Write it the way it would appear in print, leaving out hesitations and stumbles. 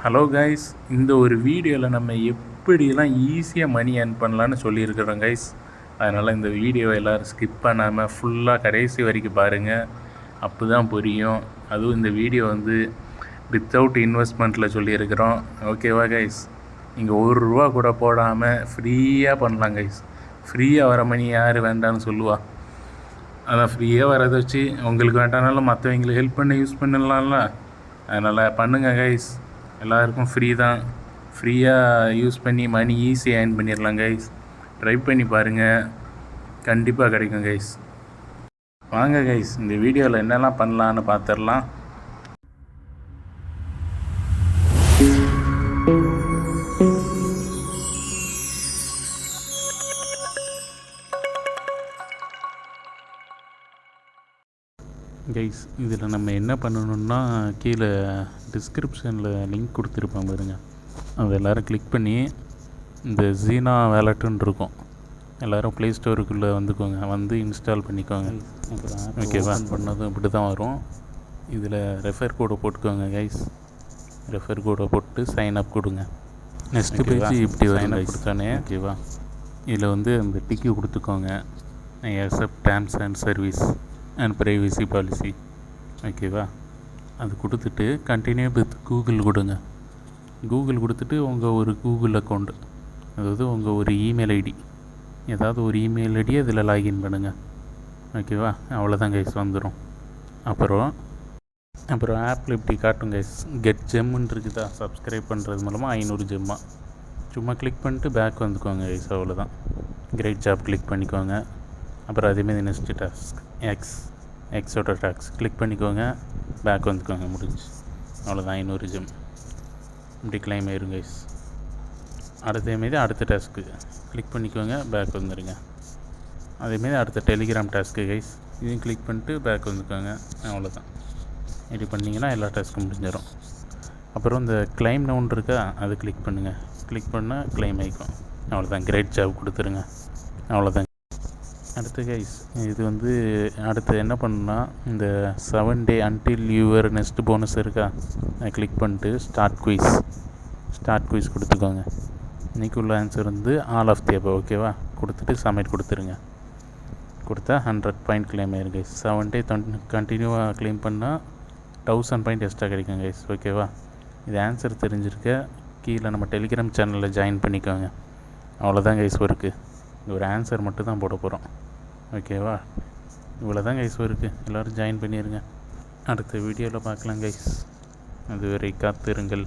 Hello guys, இந்த ஒரு வீடியோவில் நம்ம எப்படிலாம் ஈஸியாக மணி ஏர்ன் பண்ணலான்னு சொல்லியிருக்கிறோம் கைஸ். அதனால் இந்த வீடியோவை எல்லோரும் ஸ்கிப் பண்ணாமல் ஃபுல்லாக கடைசி வரைக்கும் பாருங்கள், அப்போ தான் புரியும். அதுவும் இந்த வீடியோ வந்து வித்தவுட் இன்வெஸ்ட்மெண்ட்டில் சொல்லியிருக்கிறோம். ஓகேவா கைஸ்? நீங்கள் ₹1 கூட போடாமல் ஃப்ரீயாக பண்ணலாம் கைஸ். ஃப்ரீயாக வர மணி யார் வேண்டான்னு சொல்லுவா? அதான் ஃப்ரீயாக வரதை வச்சு உங்களுக்கு வேண்டானாலும் மற்றவங்களுக்கு ஹெல்ப் பண்ணி யூஸ் பண்ணலாம்ல. அதனால் பண்ணுங்கள் கைஸ். எல்லாருக்கும் ஃப்ரீ தான். ஃப்ரீயாக யூஸ் பண்ணி மணி ஈஸியாக ஏர்ன் பண்ணிடலாம் கைஸ். ட்ரை பண்ணி பாருங்கள், கண்டிப்பாக கிடைக்கும் கைஸ். வாங்க கைஸ், இந்த வீடியோவில் என்னெல்லாம் பண்ணலான்னு பார்த்துடலாம். கைஸ், இதில் நம்ம என்ன பண்ணணுன்னா, கீழே டிஸ்கிரிப்ஷனில் லிங்க் கொடுத்துருப்பேன் பாருங்க, அதை எல்லோரும் கிளிக் பண்ணி இந்த ஜீனா வேலட்டுன்னு இருக்கும், எல்லோரும் ப்ளே ஸ்டோருக்குள்ளே வந்துக்கோங்க, வந்து இன்ஸ்டால் பண்ணிக்கோங்க. ஓகேவா? பண்ணதும் இப்படி தான் வரும். இதில் ரெஃபர் கோடை போட்டுக்கோங்க கைஸ். ரெஃபர் கோடை போட்டு சைன் அப் கொடுங்க. நெக்ஸ்ட்டு பேஜ் இப்படி சைன் அப் கொடுத்தானே. ஓகேவா? இதில் வந்து அந்த டிக்கி கொடுத்துக்கோங்க, I accept terms and service and privacy policy. ஓகேவா? அது கொடுத்துட்டு கண்டினியூ வித் கூகுள் கொடுங்க. கூகுள் கொடுத்துட்டு உங்கள் ஒரு கூகுள் அக்கௌண்ட், அதாவது உங்கள் ஒரு இமெயில் ஐடி, ஏதாவது ஒரு இமெயில் ஐடியை இதில் லாகின் பண்ணுங்கள். ஓகேவா? அவ்வளோதான் கைஸ், வந்துடும். அப்புறம் ஆப்பில் இப்படி காட்டும் கைஸ், கெட் ஜெம்முன்னு இருக்குதா, சப்ஸ்கிரைப் பண்ணுறது மூலமாக 500 ஜெம்மா. சும்மா கிளிக் பண்ணிட்டு பேக் வந்துக்கோங்க கைஸ், அவ்வளோதான். கிரேட் ஜாப் கிளிக் பண்ணிக்கோங்க. அப்புறம் அதேமாதிரி நெக்ஸ்ட்டு டாஸ்க் எக்ஸோட டாக்ஸ் கிளிக் பண்ணிக்கோங்க, பேக் வந்துக்கோங்க, முடிஞ்சு. அவ்வளோதான், 500 ஜெம் இப்படி கிளைம் ஆயிரும் கைஸ். அதேமாரி அடுத்த டாஸ்க்கு கிளிக் பண்ணிக்கோங்க, பேக் வந்துடுங்க. அதேமாரி அடுத்த டெலிகிராம் டாஸ்க்கு கைஸ், இதையும் கிளிக் பண்ணிட்டு பேக் வந்துக்கோங்க, அவ்வளோதான். இப்படி பண்ணிங்கன்னா எல்லா டாஸ்க்கும் முடிஞ்சிடும். அப்புறம் இந்த கிளைம் நவுன் இருக்கா, அது கிளிக் பண்ணுங்கள். கிளிக் பண்ணால் கிளைம் ஆகிக்கும், அவ்வளோதான். கிரேட் ஜாப் கொடுத்துருங்க, அவ்வளோதான். அடுத்து கைஸ், இது வந்து அடுத்து என்ன பண்ணுன்னா, இந்த 7 டே அன்டில் யுவர் நெக்ஸ்ட் போனஸ் இருக்கா, அதை கிளிக் பண்ணிட்டு ஸ்டார்ட் குயிஸ் கொடுத்துக்கோங்க. இன்றைக்கி உள்ள ஆன்சர் வந்து ஆல் ஆஃப் தி அபவ். ஓகேவா? கொடுத்துட்டு சப்மிட் கொடுத்துருங்க. கொடுத்தா 100 பாயிண்ட் கிளைம் ஆயிரும் கைஸ். 7 டே கண்டினியூவாக கிளைம் பண்ணால் 1000 பாயிண்ட் எக்ஸ்ட்ரா கிடைக்கும் கைஸ். ஓகேவா? இது ஆன்சர் தெரிஞ்சிருக்க கீழே நம்ம டெலிகிராம் சேனலில் ஜாயின் பண்ணிக்கோங்க. அவ்வளோதான் கைஸ் ஒர்க்கு. ஒரு ஆன்சர் மட்டும் தான் போட போகிறோம். ஓகேவா? இவ்வளோ தான் கைஸ் ஒர்க்கு. எல்லோரும் ஜாயின் பண்ணிடுங்க. அடுத்த வீடியோவில் பார்க்கலாம் கைஸ். அதுவரை காத்திருங்கள்.